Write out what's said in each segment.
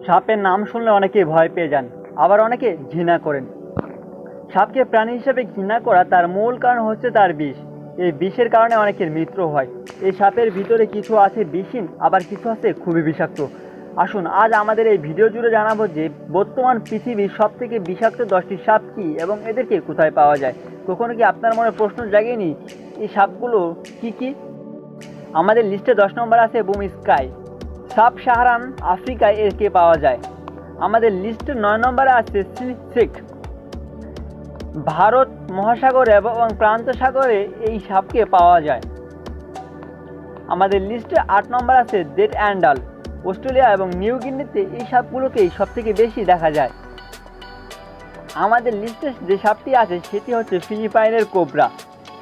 সাপের নাম শুনলে অনেকে ভয় পেয়ে যান, আবার অনেকে ঘৃণা করেন। সাপকে প্রাণী হিসেবে ঘৃণা করা তার মূল কারণ হচ্ছে তার বিষ। এই বিষের কারণে অনেকের মৃত্যু হয়। এই সাপের ভিতরে কিছু আছে বিষহীন, আবার কিছু আছে খুবই বিষাক্ত। আসুন আজ আমাদের এই ভিডিও জুড়ে জানাবো যে বর্তমান পৃথিবীর সব থেকে বিষাক্ত 10টি সাপ কী এবং এদেরকে কোথায় পাওয়া যায়। কখনো কি আপনার মনে প্রশ্ন জাগেনি এই সাপগুলো কি কি? আমাদের লিস্টে 10 নম্বর আছে বুম স্কাই সাপ, সাহারান আফ্রিকায় একে পাওয়া যায়। আমাদের লিস্টে 9 নম্বরে আছে সিক, ভারত মহাসাগরে এবং প্রান্ত সাগরে এই সাপকে পাওয়া যায়। আমাদের লিস্টে 8 নম্বর আছে জেড অ্যান্ডাল, অস্ট্রেলিয়া এবং নিউ গিনিতে এই সাপগুলোকেই সব থেকে বেশি দেখা যায়। আমাদের লিস্টে যে সাপটি আছে সেটি হচ্ছে ফিলিপাইনের কোবরা,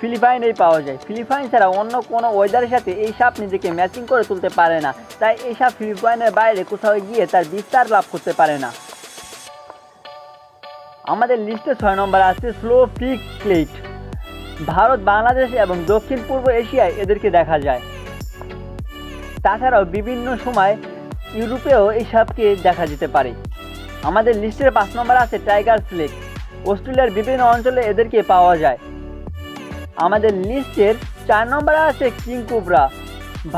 ফিলিপাইনেই পাওয়া যায়। ফিলিপাইন ছাড়া অন্য কোনো ওয়েদারের সাথে এই সাপ নিজেকে ম্যাচিং করে তুলতে পারে না, তাই এই সাপ ফিলিপাইনের বাইরে কোথাও গিয়ে তার বিস্তার লাভ করতে পারে না। আমাদের লিস্টে 6 নম্বর আছে স্লো ফিক ক্লেট, ভারত, বাংলাদেশ এবং দক্ষিণ পূর্ব এশিয়ায় এদেরকে দেখা যায়। তাছাড়াও বিভিন্ন সময় ইউরোপেও এই সাপকে দেখা যেতে পারে। আমাদের লিস্টের 5 নম্বর আছে টাইগার স্নেক, অস্ট্রেলিয়ার বিভিন্ন অঞ্চলে এদেরকে পাওয়া যায়। আমাদের লিস্টের 4 নম্বরে আছে কিং কোবরা,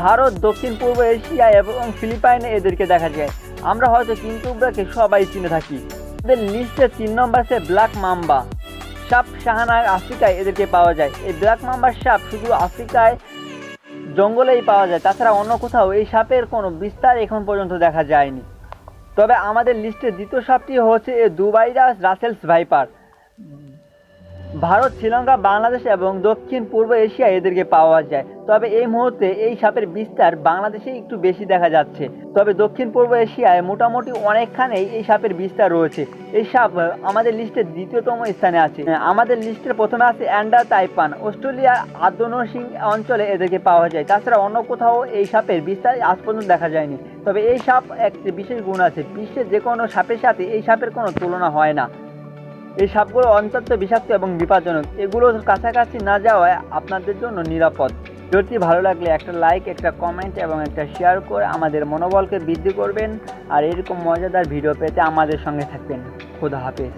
ভারত, দক্ষিণ পূর্ব এশিয়া এবং ফিলিপাইনে এদেরকে দেখা যায়। আমরা হয়তো কিং কোবরাকে সবাই চিনে থাকি। আমাদের লিস্টের 3 নম্বর আছে ব্ল্যাক মাম্বা সাপ, সাহানায় আফ্রিকায় এদেরকে পাওয়া যায়। এই ব্ল্যাক মাম্বার সাপ শুধু আফ্রিকায় জঙ্গলেই পাওয়া যায়, তাছাড়া অন্য কোথাও এই সাপের কোনো বিস্তার এখন পর্যন্ত দেখা যায়নি। তবে আমাদের লিস্টের দ্বিতীয় সাপটি হচ্ছে দুবাইরাস রাসেলস ভাইপার, ভারত, শ্রীলঙ্কা, বাংলাদেশ এবং দক্ষিণ পূর্ব এশিয়ায় এদেরকে পাওয়া যায়। তবে এই মুহূর্তে এই সাপের বিস্তার বাংলাদেশে একটু বেশি দেখা যাচ্ছে, তবে দক্ষিণ পূর্ব এশিয়ায় মোটামুটি অনেকখানেই এই সাপের বিস্তার রয়েছে। এই সাপ আমাদের লিস্টের দ্বিতীয়তম স্থানে আছে। আমাদের লিস্টের প্রথমে আছে অ্যান্ডার তাইপান, অস্ট্রেলিয়ার আদনসিং অঞ্চলে এদেরকে পাওয়া যায়। তাছাড়া অন্য কোথাও এই সাপের বিস্তার আজ পর্যন্ত দেখা যায়নি। তবে এই সাপ একটি বিশেষ গুণ আছে, বিশ্বের যে কোনো সাপের সাথে এই সাপের কোনো তুলনা হয় না। এই সাপগুলো অত্যন্ত বিষাক্ত এবং বিপজ্জনক, এগুলোর কাছাকাছি না যাওয়ায় আপনাদের জন্য নিরাপদ। ভিডিওটি ভালো লাগলে একটা লাইক, একটা কমেন্ট এবং একটা শেয়ার করে আমাদের মনোবলকে বৃদ্ধি করবেন। আর এরকম মজাদার ভিডিও পেতে আমাদের সঙ্গে থাকবেন। খোদা হাফেজ।